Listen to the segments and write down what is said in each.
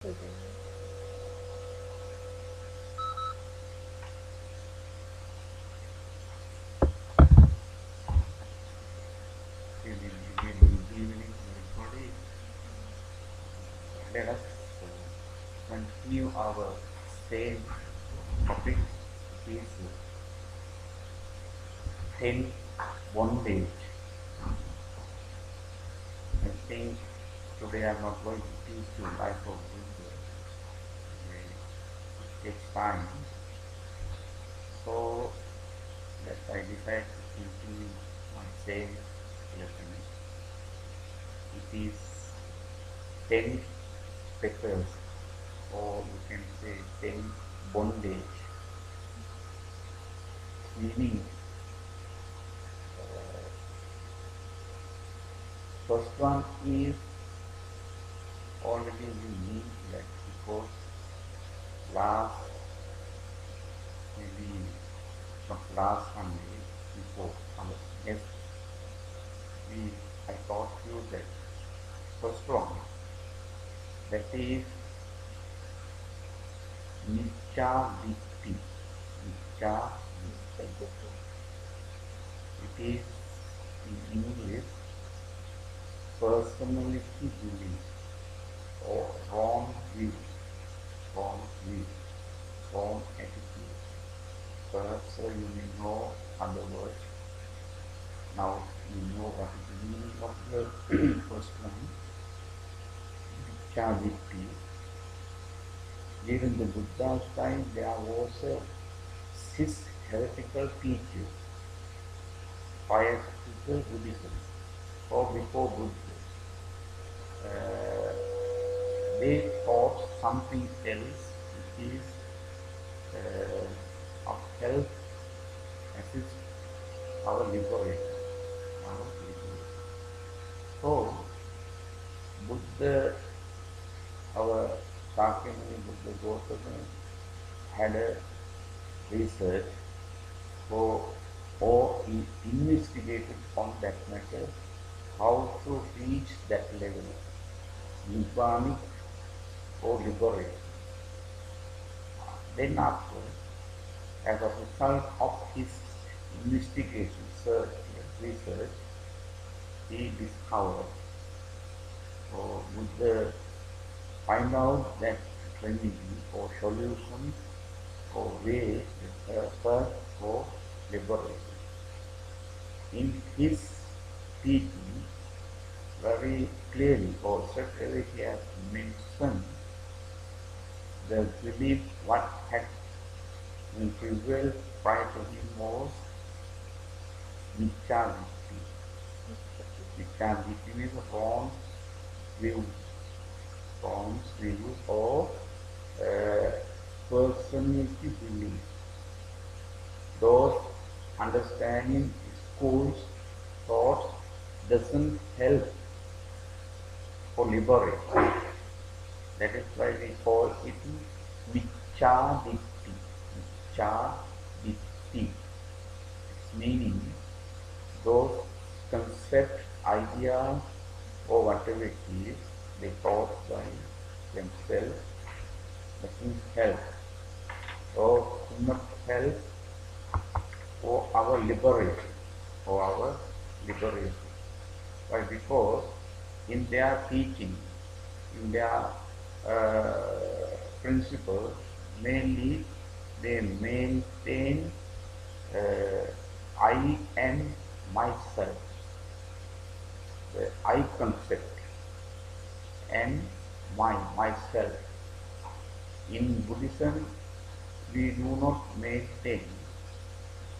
evening, everybody. Let us continue our same topic. It is 10 bondage. I think today I'm not going to teach you life of Buddha. It takes time. So that I decided to continue my same lesson. It is 10 fetters, or you can say 10 bondage. Meaning, first one is already we need that because last, maybe not last Sunday, before, yes, I taught you that first one, that is Nicha Vitti. Nicha Vitti. It is in English personality belief or wrong view, wrong attitude. Perhaps you may know other words. Now you know what is the meaning of the first one. Nicha Vitti. During the Buddha's time, there was a 6 heretical teachers prior to the Buddhism or before Buddhism. They taught something else, which is of help, assist our liberation. So, Buddha, our Shakyamuni Buddha Gautama had a research or he investigated on that matter how to reach that level, Nibbanic or liberation. Then after, as a result of his investigation, research, he discovered or would find out that remedy or solution or way for liberation. In his teaching, very clearly or certainly he has mentioned the belief what had prevailed prior to him was Nicha Vitti. Nicha Vitti means wrong view or personality belief. Those understanding schools, thoughts doesn't help for liberation. That is why we call it Michcha Ditti. Michcha Ditti. Its meaning, those concept, ideas, or whatever it is, they taught by themselves, doesn't help or could not help for our liberation. Why? Because in their teaching, in their principle, mainly they maintain I and myself, the I concept and myself. In Buddhism, we do not maintain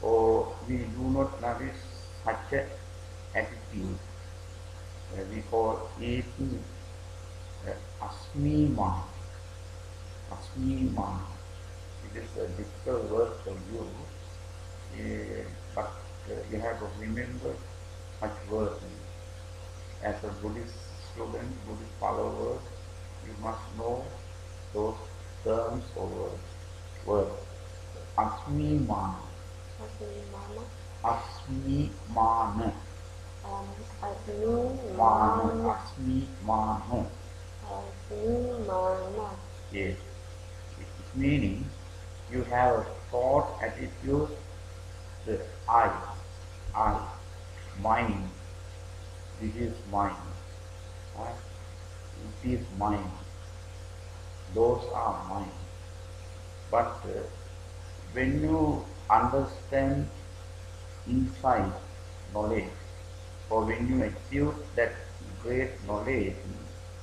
or we do not nourish such an attitude. We call it asmiman. Asmiman. It is a difficult word for you, but you have to remember such words. As a Buddhist student, Buddhist follower, you must know those terms or words. Asmiman. Asmiman. Asmiman. Yes. It's meaning you have a thought, attitude, the I, mind. This is mind. Right? It is mind. Those are mind. But when you understand insight, knowledge, or when you achieve that great knowledge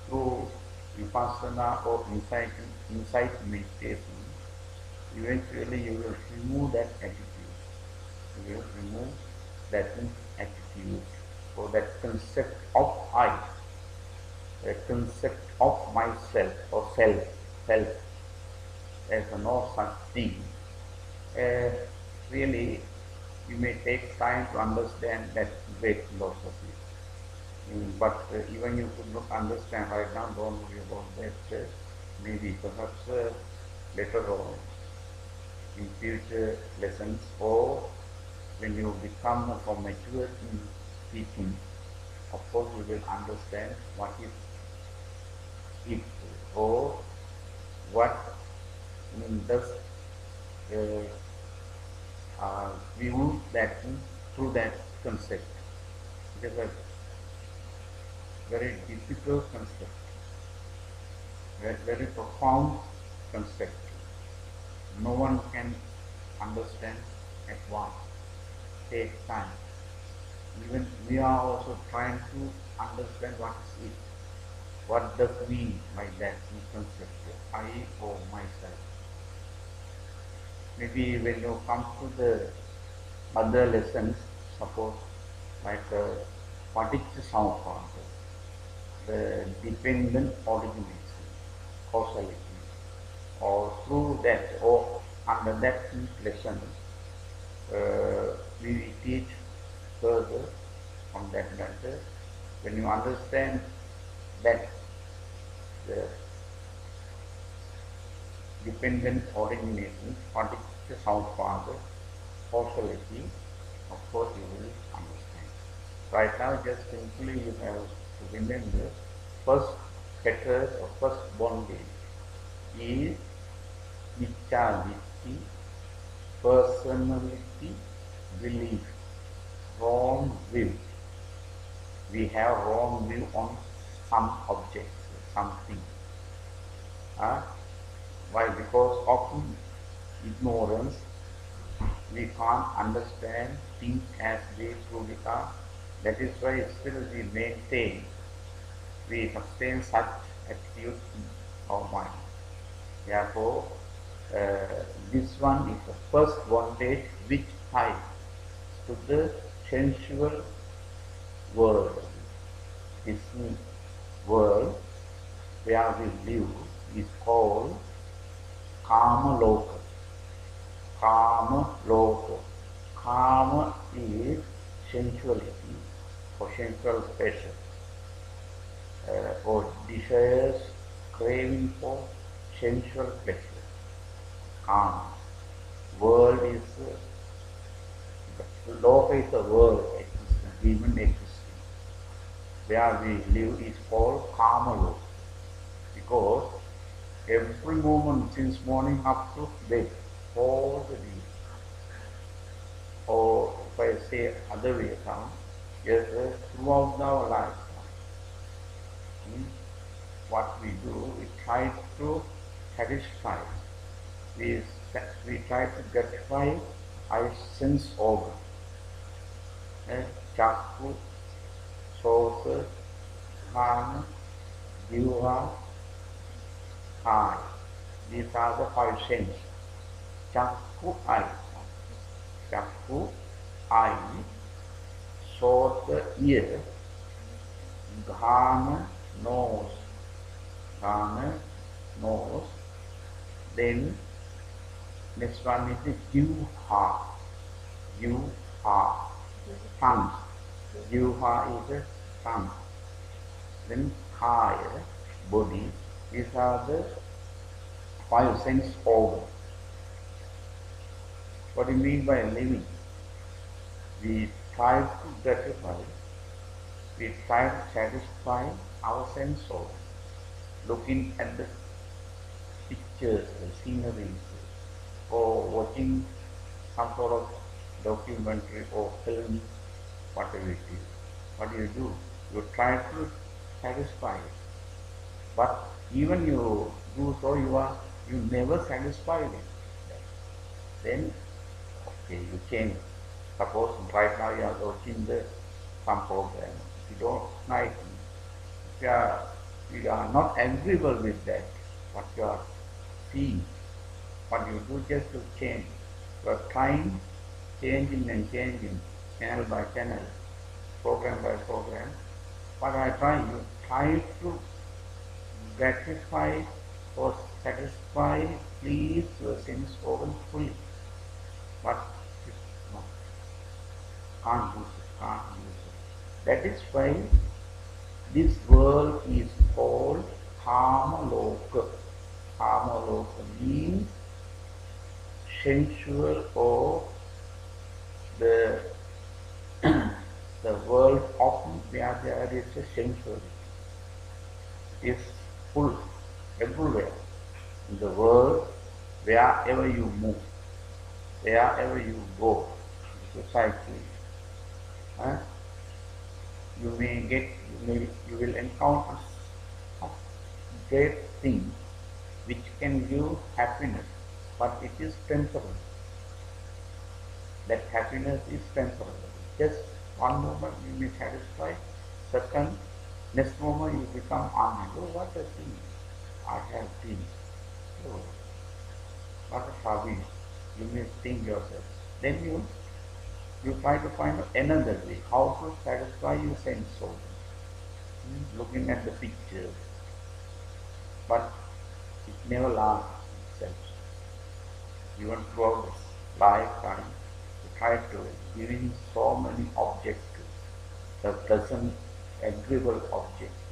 through vipassana or insight meditation, eventually you will remove that attitude. You will remove that attitude or that concept of I, a concept of myself or self. There's no such thing. Really, you may take time to understand that great philosophy. But even you could not understand right now, don't worry about that. Maybe perhaps later on in future lessons, or when you become more mature in teaching, of course you will understand what is it, or what does view that through that concept. It is a very difficult concept, very profound concept. No one can understand at once. Take time. Even we are also trying to understand what is it. What does mean by that concept, I or myself? Maybe when you come to the other lessons, suppose like Paticca the dependent origination, causality, or through that, or under that lesson, we will teach further on that matter. When you understand that the dependent origination, Paticca causality, of course you will understand. Right now, just simply you have to remember, first fetters or first bondage is vichaditi, personality, belief, wrong view. We have wrong view on some objects, something. Why? Because of ignorance, we can't understand things as they truly are. That is why still we sustain such attitude in our mind. Therefore, this one is the first bondage which ties to the sensual world. This world where we live is called Kama Loka. Kama Loka. Kama is sensuality or sensual pleasure, or desires, craving for sensual pleasure. Kama. World is, Loka is the world existing, human existing. Where we live is called Kama Loka. Because every moment since morning up to bed, all the day, or if I say other way around, yes, throughout our life, what we do, we try to satisfy. We try to gratify our sense organ. Chakku, sosa, kana, jiva, eye. These are the five senses. Chakku, eye. Chakku, eye. Sota, ear. Ghana, nose. Ghana, nose. Then next one is the Juha. Juha, tongue. Juha is a tongue. Then kaya, body. These are the five sense organs. What do you mean by living? We try to gratify, we try to satisfy our sense organs. Looking at the pictures, sceneries, or watching some sort of documentary or film, whatever it is. What do? You try to satisfy it. But even you do so, you never satisfied it. Then, okay, you change. Suppose right now you are watching some program. If you don't like it, if you are not agreeable with that, what you are seeing, what you do just to change. You are trying, changing and changing, channel by channel, program by program. What I try, you try to gratify or satisfy, please your sense organ fully. But no, can't use it, can't use it. That is why this world is called Kamaloka. Kamaloka means sensual or the the world of where there is a sensuality. It is full everywhere in the world, wherever you move, wherever you go, society. You will encounter some great things which can give happiness, but it is temporary. That happiness is temporary. Just one moment you may satisfy, second, next moment you become unhappy. Oh, what a thing! I have things. Oh, what a hobby! You may think yourself. Then you try to find another way how to satisfy your sense organ. Looking at the pictures, but it never lasts itself. Even throughout this lifetime, you try to giving so many objects, the pleasant, agreeable objects,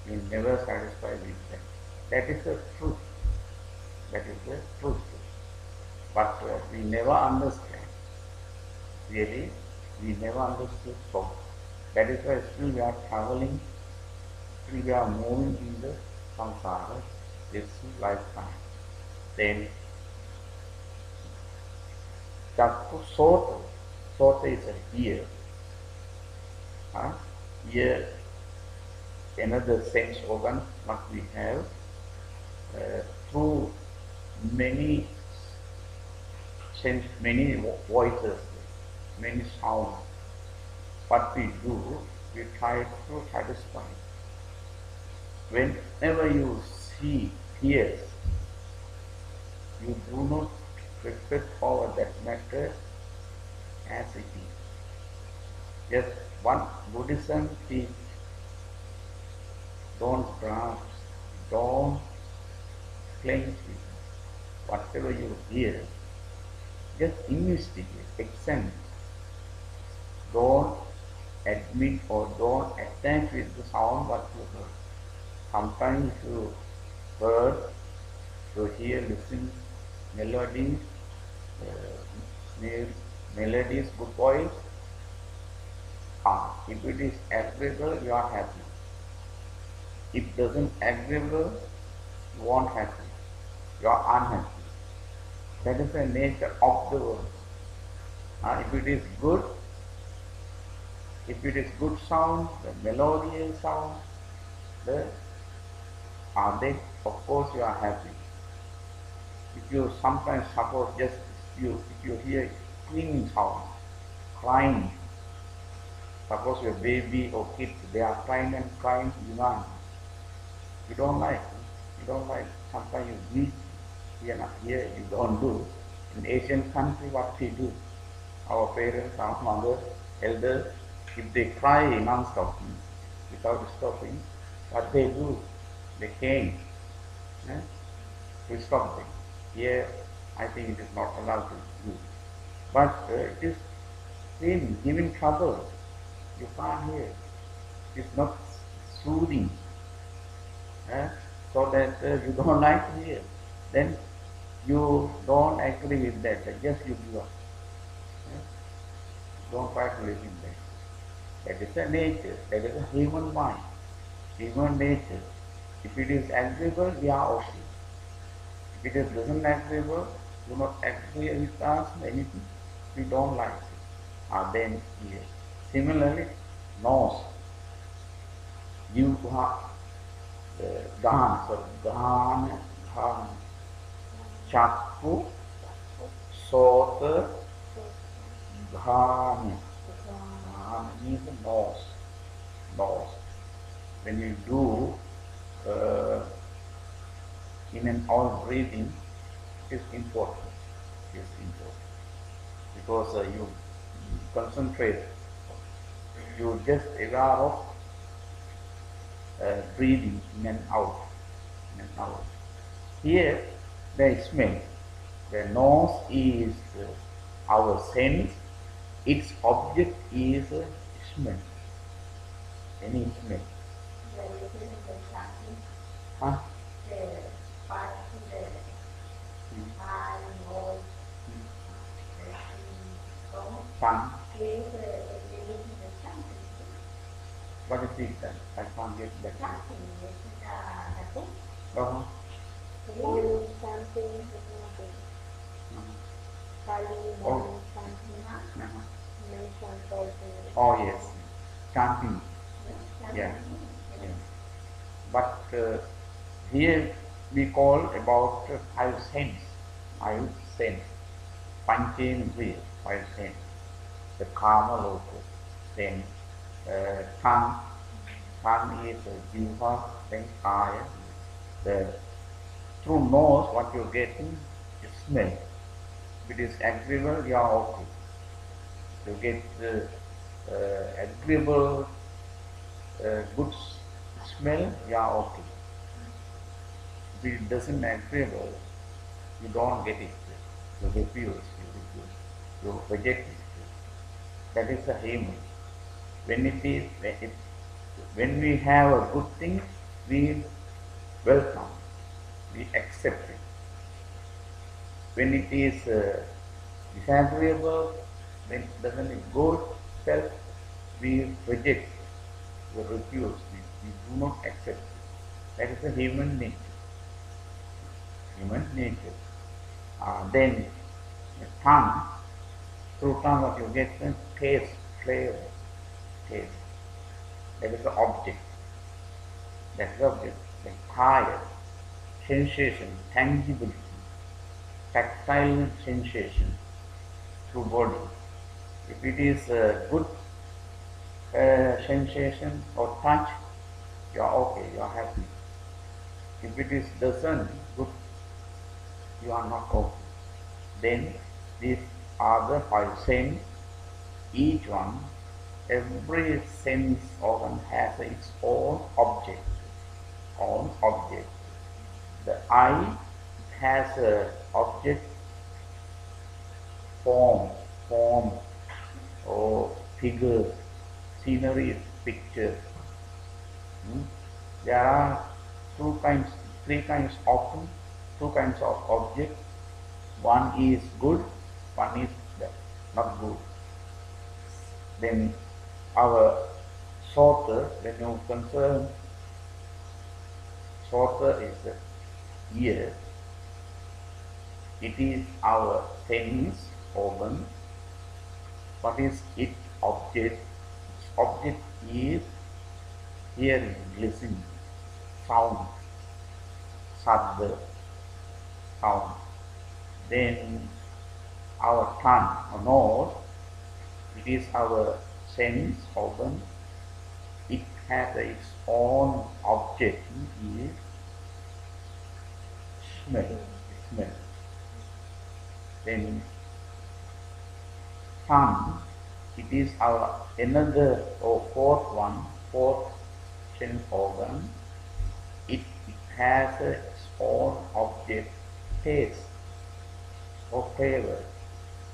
you never satisfy with them. That is the truth. That is the truth. But we never understand. Really, we never understood so. That is why still we are traveling, still we are moving in the samsara, this lifetime. Then, Chakku Sota. Sota is a ear. Ear, another sense organ what we have through many voices, many sounds. What we do, we try to satisfy. Whenever you see tears, you do not reflect over that matter as it is. Just one Buddhism teach, don't grasp, don't cling to it. Whatever you hear, just investigate, examine. Don't admit or don't attach with the sound what you heard. Sometimes you heard, you hear, listen, melodies, good voice. If it is agreeable, you are happy. If it doesn't agreeable, you aren't happy. You are unhappy. That is the nature of the world. If it is good sound, the melodious sound, then of course you are happy. If you sometimes suppose if you hear cleaning sound, crying, suppose your baby or kids, they are crying and crying, you don't like. Sometimes you weep. Here you don't do. In Asian country, what we do, our parents, our mothers, elders, if they cry non-stop, without stopping, what they do, they cane to stop them. Here, I think it is not allowed to do. But it is giving trouble. You can't hear. It is not soothing. So that you don't like to hear. Then you don't agree with that. Just you give up. Don't try to live in that. That is the nature. That is the human mind. Human nature. If it is agreeable, we are okay. If it doesn't agreeable, do not agree with us, anything, we don't like it. Then here. Similarly, nose. You have Ghan, so Ghan, Chakku, Sota, Ghan. Ghan means nose. Nose. When you do in and out breathing, it is important. It is important. Because you concentrate, you just aware of breathing in and out. In and out. Here, the smell. The nose is our sense. Its object is smell. Any smell. Huh? Tongue. What is it then? I can't get that. Uh-huh. Oh yes, chanting. Yeah. Yeah. But here we call about five sense. Five sense. Panchendriya, five sense. The karma loka. Then tongue. Tongue is jiva. Then kaya. The through nose, what you're getting is smell. If it is agreeable, you are okay. You get agreeable, good smell, you are okay. If it doesn't agreeable, you don't get it. You refuse, you reject it. That is a human. When we have a good thing, we welcome, we accept it. When it is disagreeable, when it doesn't go self, we reject, we refuse, we do not accept it. That is a human nature. Human nature. Then the tongue, through tongue what you get the taste, flavor, taste. That is the object. That is the object. The kaya, sensation, tangibility, tactile sensation through body. If it is a good sensation or touch, you are okay, you are happy. If it is doesn't good, you are not okay. Then these are the five sense. Each one, every sense organ has its own object. Own object. The eye has a object, form, or figures, scenery, pictures. There are three kinds of objects. One is good, one is not good. Then our sorter, when you concern, sorter is the ear. It is our sense organ. What is its object? Its object is hearing, listening, sound, sabda, sound. Then our tongue, or nose, it is our sense organ. It has its own object, is smell. Then tongue, it is our another or fourth sense organ. It has its own object, taste or flavor.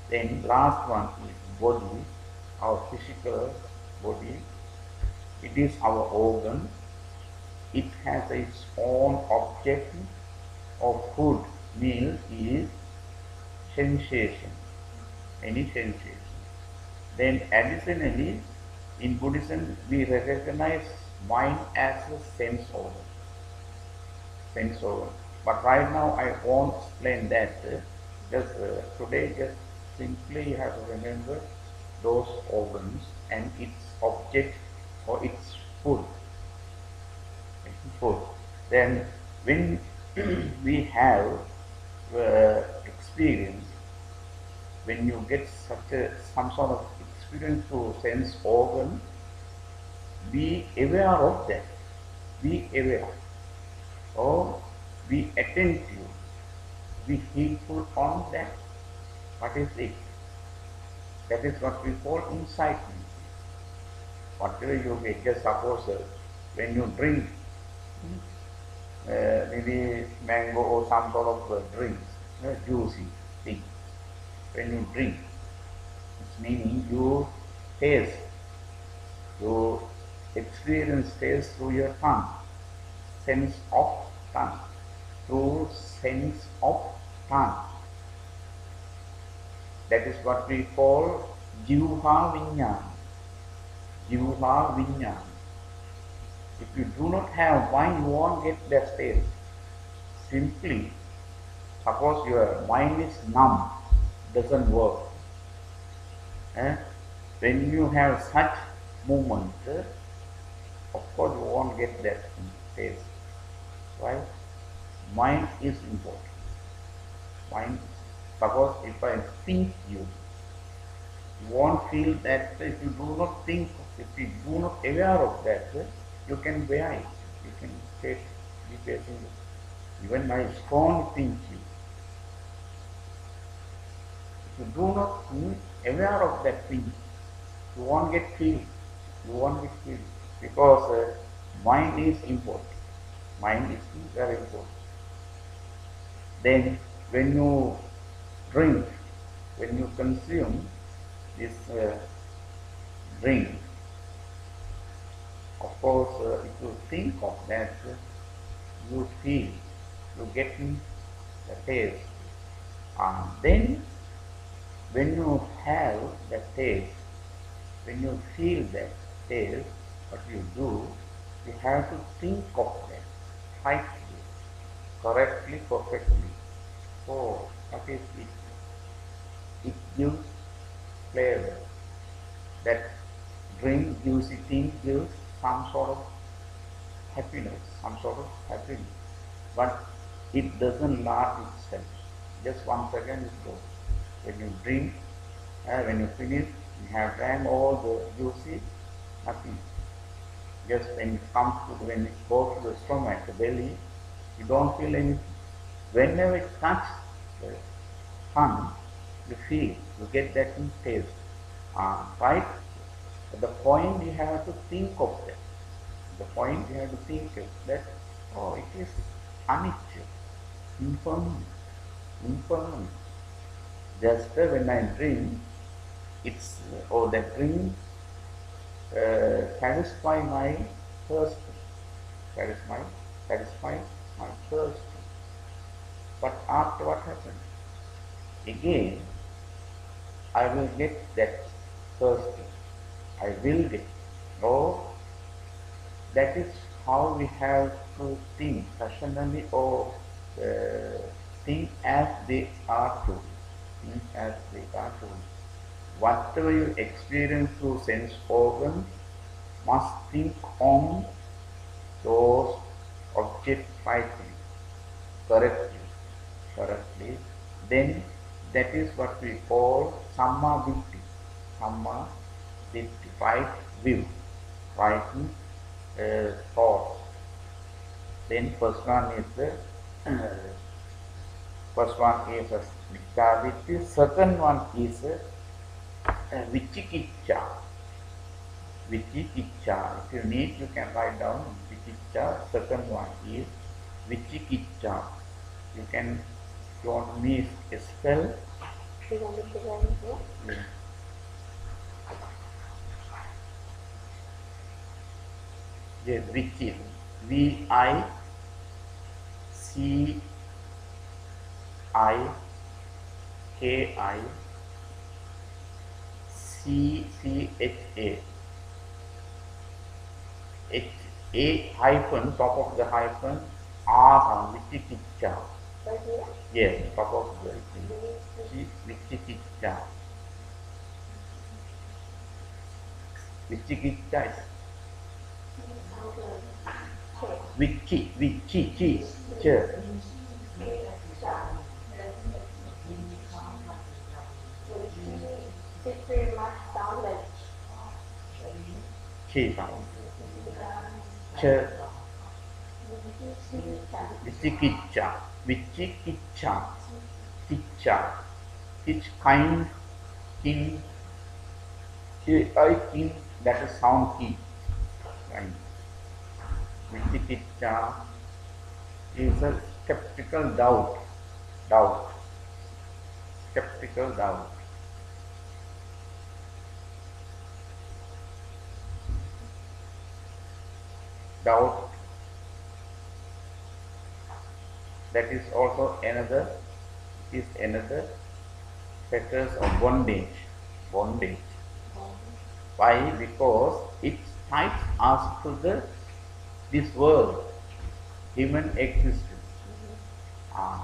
Then last one is body, our physical body. It is our organ. It has its own object of food, meal is sensation, any sensation. Then additionally, in Buddhism, we recognize mind as a sense organ. Sense organ. But right now I won't explain that. Just today, just simply you have to remember those organs and its object or its food. Food. Then when we have experience, when you get some sort of experience through sense organ, be aware of that. Be aware. Or be attentive. Be heedful on that. What is it? That is what we call insight. Whatever you get, just suppose when you drink maybe mango or some sort of drinks, juicy thing. When you drink, it's meaning you taste, you experience taste through your tongue, sense of tongue, through sense of tongue. That is what we call Jivha Vinyana. Jivha Vinyana. If you do not have wine, you won't get that taste. Simply, suppose your mind is numb, doesn't work. When you have such movement, of course you won't get that taste. Right? Mind is important. Mind. Suppose if I think you won't feel that. If you do not think, if you do not aware of that, you can bear it. You can be facing it. Even my strong thinking. If you do not be aware of that thing, you won't get feel. You won't get feel. Because mind is important. Mind is very important. Then when you drink, when you consume this drink, of course, if you think of that, you feel, you get the taste. And then, when you have the taste, when you feel that taste, what you do, you have to think of that rightly, correctly, perfectly. So, what is it? It gives flavor. That drink gives, eating gives some sort of happiness, but it doesn't last itself. Just 1 second it goes. When you drink, when you finish, you have drank all the juicy, nothing. Just when it goes to the stomach, the belly, you don't feel anything. Whenever it touches the tongue, you feel, you get that taste. Right? At the point you have to think of that. The point you have to think of that, oh, it is anicca, impermanent. Just when I drink, it's, that drink satisfy my thirst. Satisfy my thirst. But after what happens? Again, I will get that thirst. I will get. Oh, that is how we have to think rationally, or think as they are to. Think as they are to. Whatever you experience through sense organs, must think on those objects rightly, correctly. Then that is what we call Samma Ditti, right view, right thought. Then first one is Vicharitti, second one is Vichikiccha. If you need, you can write down Vichikiccha. Second one is Vichikiccha. You can, if you want me to spell. Yeah. Yes, Vichi. Vicchcha. A hyphen, top of the hyphen, sound, Vichikicha. Yes, top of the Vichikicha. Vichikicha is Vichi, It very much sound like Chi sound. Ch, Vichikicha, Vichikicha, Kicha, which kind, kin, kin, that is sound ki. Right. Vichikicha is a skeptical doubt, skeptical doubt. Doubt, that is also another fetters of bondage. Why? Because it ties us to this world, human existence.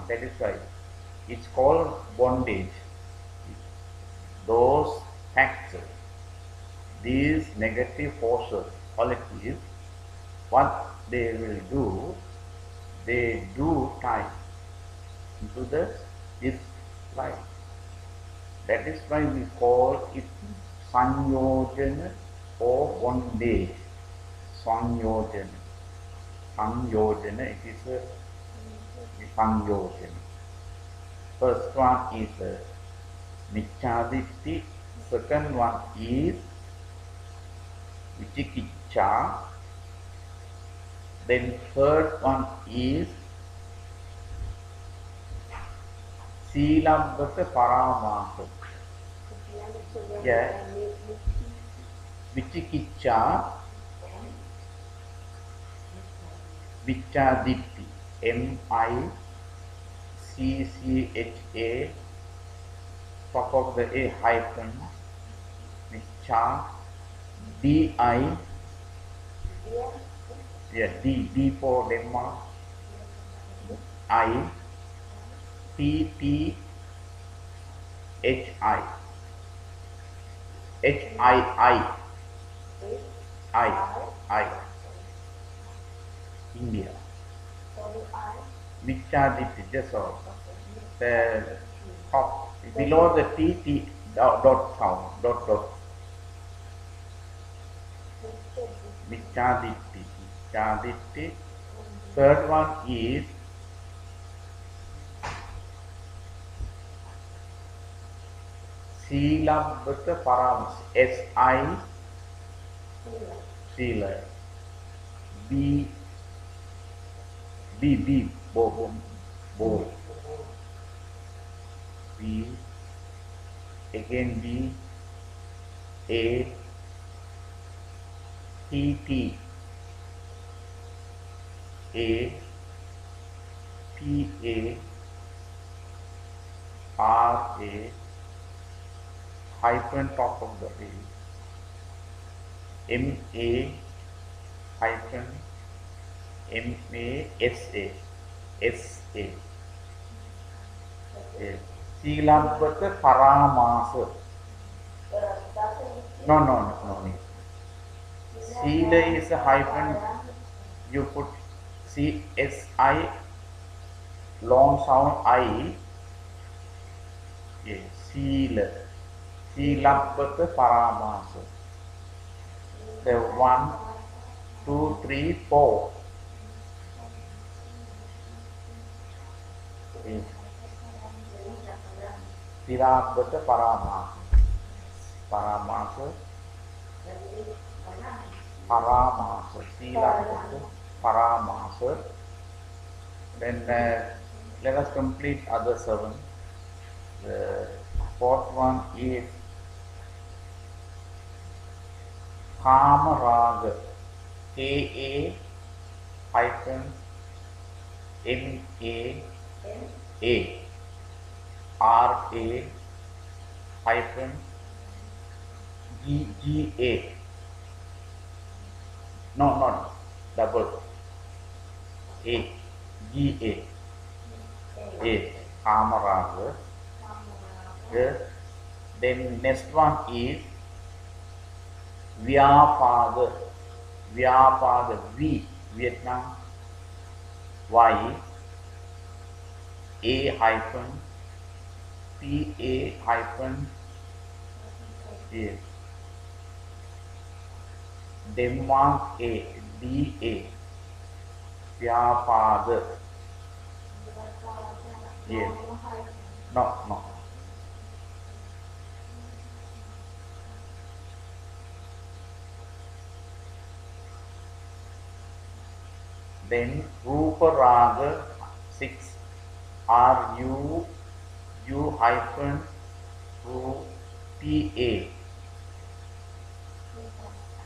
That is why it's called bondage. Those factors, these negative forces, qualities, what they will do, they do tie into this life. That is why we call it Sanyojana or bondage. Sanyojana. Sanyojana, it is a Sanyojana. First one is Michaditti. Second one is Vichikicha. Then third one is Silambata Paramasa. Yeah. Vichikicha, Vichaditti. Miccha, top of the A hyphen, Vicha, Di, yeah, D for Denmark, I, P, H, I, India. Vichaditti, just all. The top, below the T, dot sound, dot. Vichaditti. Third one is Silambata Paramas, S-I, Sila, B, Bo, B, again B, A, T, A, P, A, R, A, hyphen top of the A, M, A, hyphen, M, A, S, A. Silambata Paramasa. No. Sila is a hyphen. You put C-S-I, long sound I. Yes, Sila. Silambata Paramasa. The 1, 2, 3, 4. Silambata Paramasa. Silambata Paramasa. Then let us complete other 7. The fourth one is Kamaraga. K-A hyphen M-A-A R-A hyphen G-G-A. No, not double. A. G-A. A. Kamaraga. Then next one is Vyapada. Vyapada. V. Vietnam. Y. A hyphen. P. A hyphen. A. Denmark. A. D. A. Vyapada. Yes. No. Then Ruparaga 6. R-U hyphen P-A.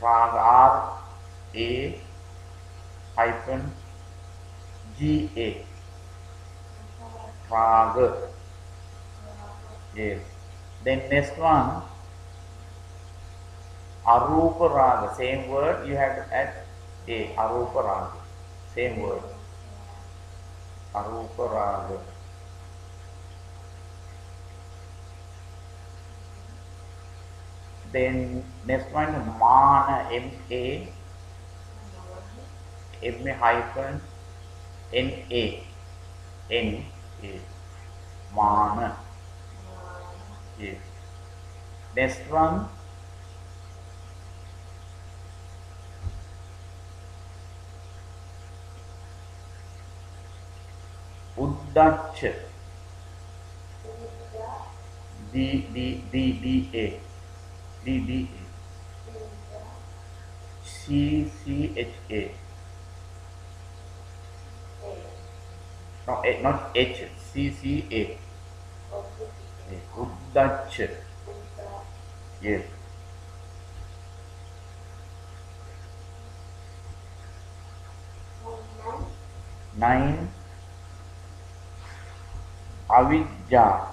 Raga R-A hyphen G-A. Raga. Yes. Then next one, Arupa Raga. Same word, you have to add A. Arupa Raga. Same word. Arupa Raga. Then next one, Mana. M-A. M-A hyphen N-A. N-A. Mana. Yes. Next one, Uddacha. D-D-D-D-A. D-D-A. C-C-H-A. No, not H. C-C-A. Uddacha. Yes. 9. Avidya.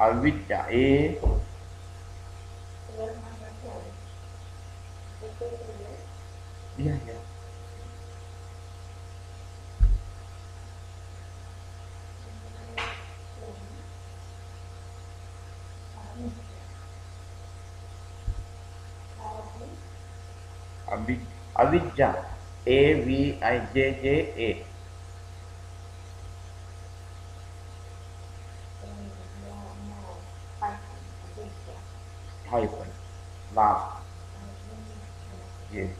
Avidya. A. Yeah. Avidya. A-V-I-J-J-A. Hyphen. Last. Yes.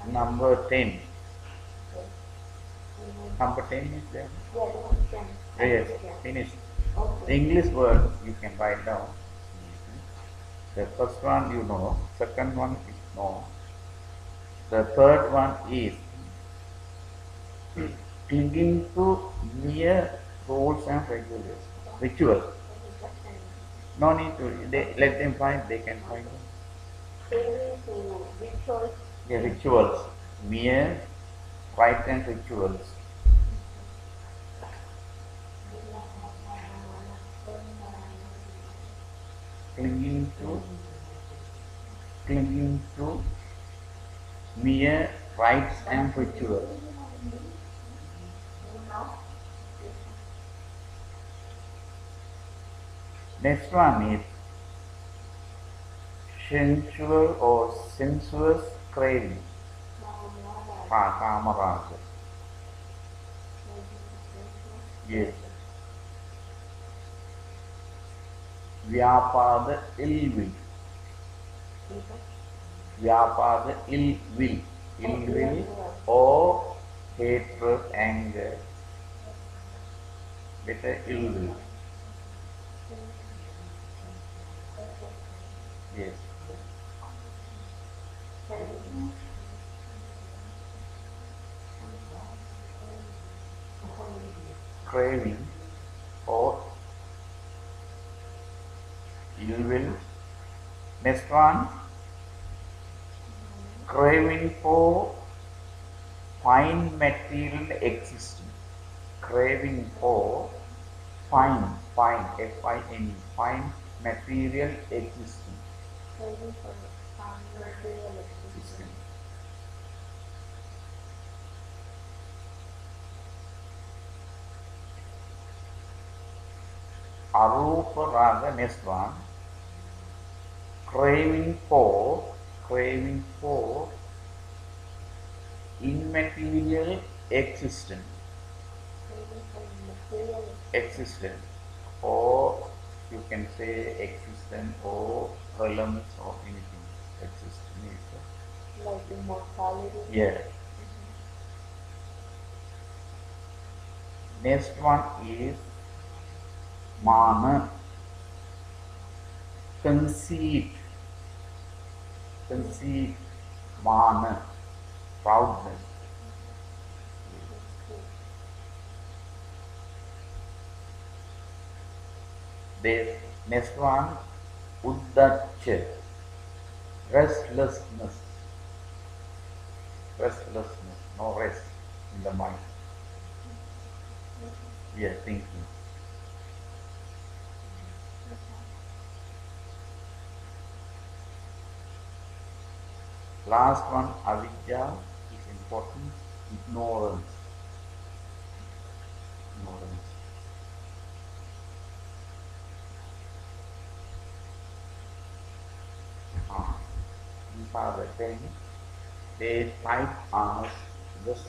Number 10. Number 10 is there? Yes, finished. The English word you can write down. The first one you know, second one is no. The third one is clinging to mere rules and regulations. Rituals. No need to, let them find, they can find them. Yeah, rituals. Mere right and rituals. Clinging to mere rites and rituals. Next one is sensual or sensuous craving. Kamaraga. Yes. Vyapada, ill will. Vyapada, ill will. Ill will or hatred, anger. Better ill will. Yes. Craving or ill will. Next one, craving for fine material existence. Craving for fine, F-I-N-E, fine material existence. System. Arupa raga, next one. Craving for immaterial existence. Existence, or you can say existence or realms or anything. Existence is Like immortality. yeah. Next one is mana, conceit, mana, proudness. This next one, uddacha, restlessness, no rest in the mind. We are thinking. Last one, avidya, is important, ignorance. These are the things they type us this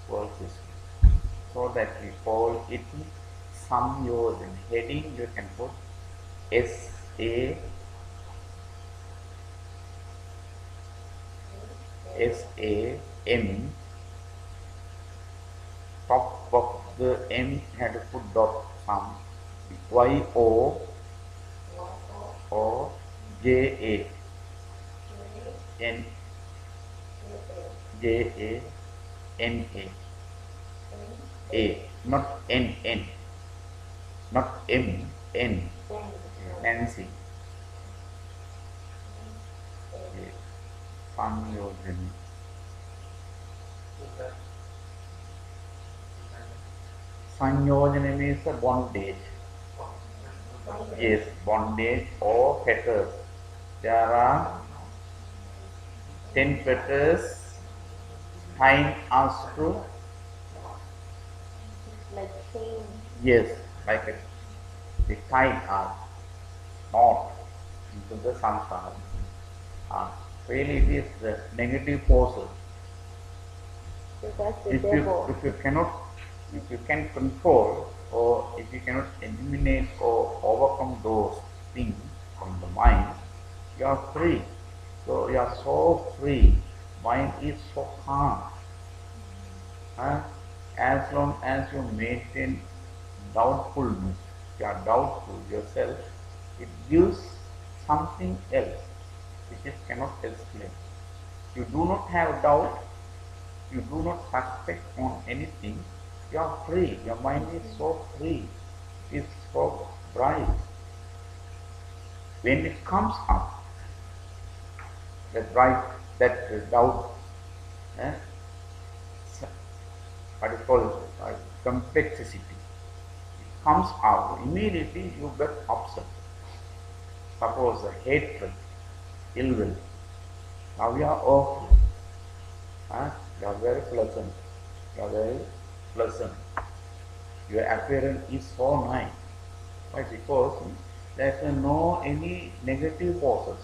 world system. So that we call it samyojan. Heading you can put SAM. Top of the M had to put dot some YO or JA N not N, not M, N, Nancy. Samyojan. Sanyojana means a bondage. Yes, bondage or fetters. There are 10 fetters tying us to. Like chain. Yes, like they tie us not into the samsara. Really, it is the negative forces. So that's the devil. If you can control, or if you cannot eliminate or overcome those things from the mind, you are free. So you are so free. Mind is so calm. As long as you maintain doubtfulness, you are doubtful yourself, it gives something else which it cannot explain. You do not have doubt, you do not suspect on anything, you are free. Your mind is so free, it is so bright. When it comes up, that doubt, what is called complexity, it comes out, immediately you get upset. Suppose the hatred, ill will. Now you are awful. You are very pleasant. Your appearance is so nice. Why? Because there is no any negative forces,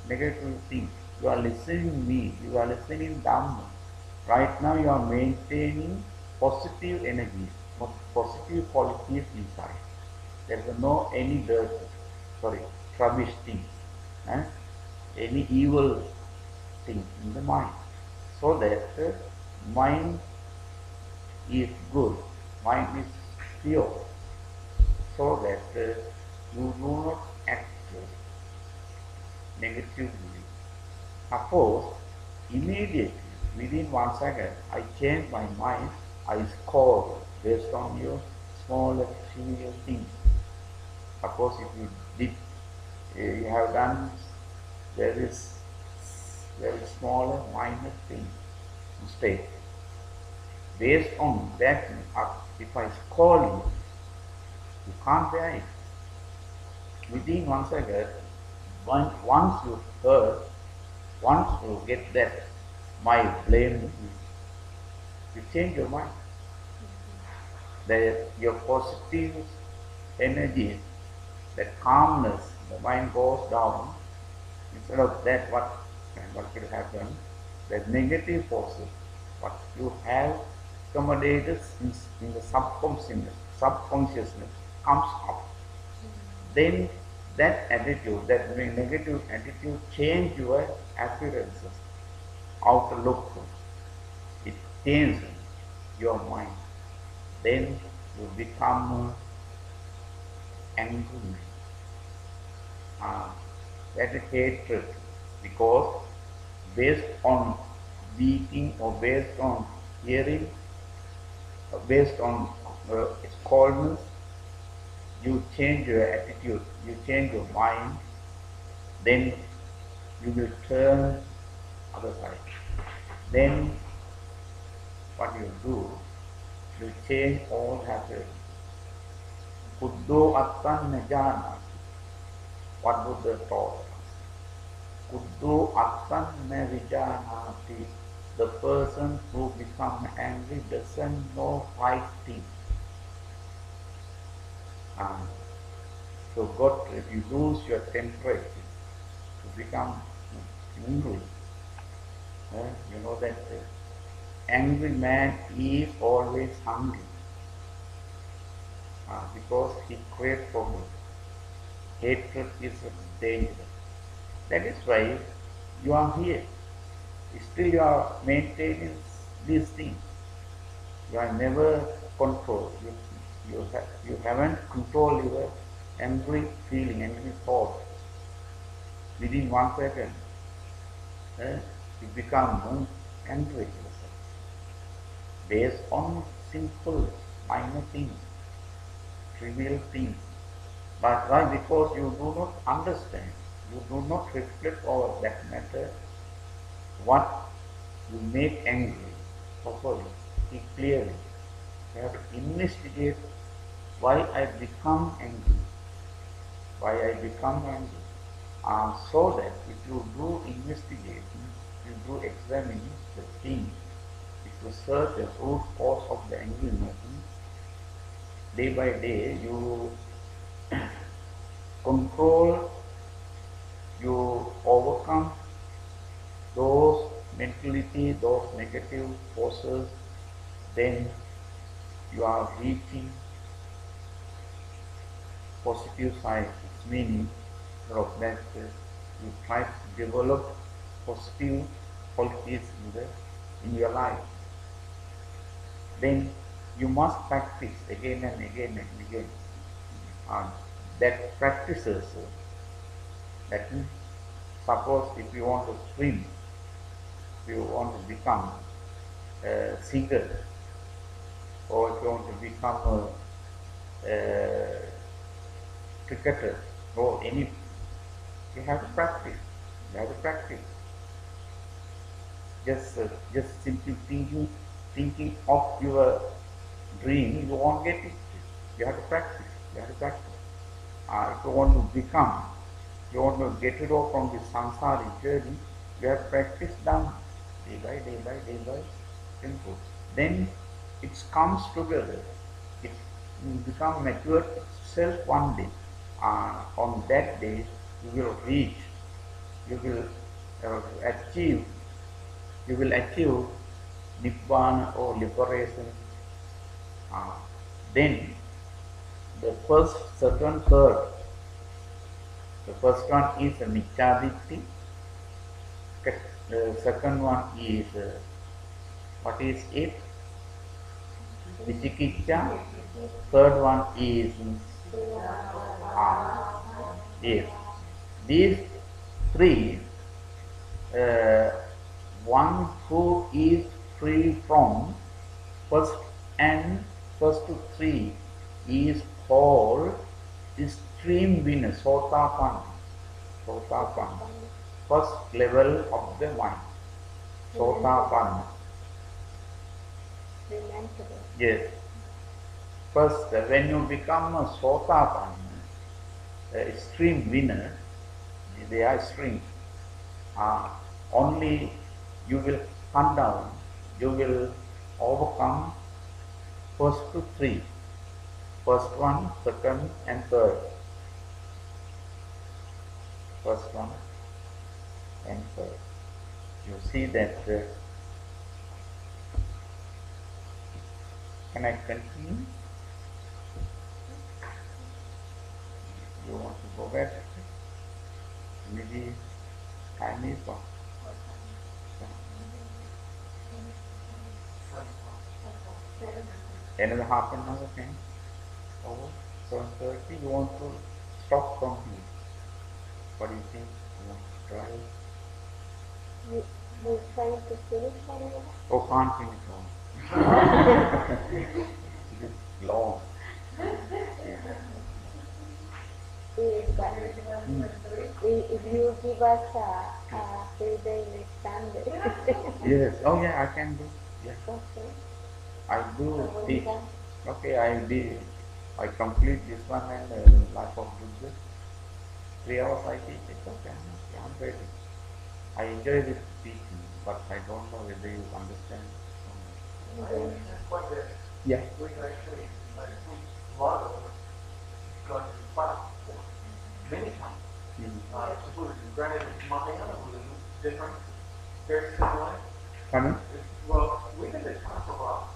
negative things. You are listening me, you are listening Dhamma. Right now you are maintaining positive energy, positive qualities inside. There is no any rubbish things, any evil thing in the mind. So that mind is good, mind is pure, so that you do not act negatively. Suppose immediately, within 1 second, I change my mind, I score based on your small and trivial things. Suppose if you did, you have done very small and minor thing, mistake. Based on that, if I scold you can't bear it. Within 1 second, Once you heard, once you get that my blame me, you change your mind. That your positive energy, that calmness, the mind goes down. Instead of that, what will happen? The negative forces, what you have accommodated in the subconsciousness comes up. Then that attitude, that negative attitude, change your appearances, outlook. It changes your mind. Then you become angry. That is hatred, because based on beating or based on hearing, based on coldness, you change your attitude, you change your mind, then you will turn other side. Then what you do, you change all habits. Kuddho attan najana. What Buddha taught us? Kuddho attan na vijanati. The person who becomes angry doesn't know right thing. So God, if you lose your temperature, you become angry. You know that angry man is always hungry because he craves for me. Hatred is dangerous. That is why you are here. Still you are maintaining these things. You are never controlled. You haven't controlled your angry feeling, angry thought. Within 1 second, you become angry based on simple, minor things, trivial things. But why? Because you do not understand, you do not reflect over that matter, what you make angry properly, see clearly. You have to investigate why I become angry, why I become angry. So that if you do investigating, you do examining the thing, if you search the root cause of the angriness, day by day you control, you overcome those mentality, those negative forces, then you are reaching positive side. It's meaning that you try to develop positive qualities in your life. Then you must practice again and again and again. That practices, that means, suppose if you want to swim, if you want to become a singer, or if you want to become a cricketer, or any, you have to practice. You have to practice. Just simply thinking of your dream, you won't get it. You have to practice. You have to practice. If you want to become, you want to get rid of from this samsaric journey, you have to practice Dhamma, day by day, simple. Then it comes together. It will become mature itself one day. On that day, you will reach, you will achieve Nibbana or liberation. Then the first, second, third. The first one is a Miccaditthi. The second one is what is it? Vicikicca. Third one is yes. These three, one who is free from first to three is called extreme winner, Sotapanna. First level of the mind, Sotapanna. Yes. First, when you become a Sotapanna, extreme winner, they are strings. Only you will hunt down, you will overcome first to three. First one, second and third. First one and third. You see that, can I continue? You want to go back? Maybe time is up. Another half an hour, okay? Over. 7:30, you want to stop from here. What do you think? You want to try? We're trying to finish already? Oh, can't finish all. It's long. If you give us a free day next Sunday. Yes. Oh yeah, I can do. Yeah. Okay. I do So when teach. done? Okay, I complete this one and Life of Buddha. 3 hours I teach it. Okay, I'm ready. I enjoy this teaching, but I don't know whether you understand. Yeah. We can actually model going to class many times. Granted, Mahayana Buddhism is different, very similar. Pardon? Well, we've been to class a lot.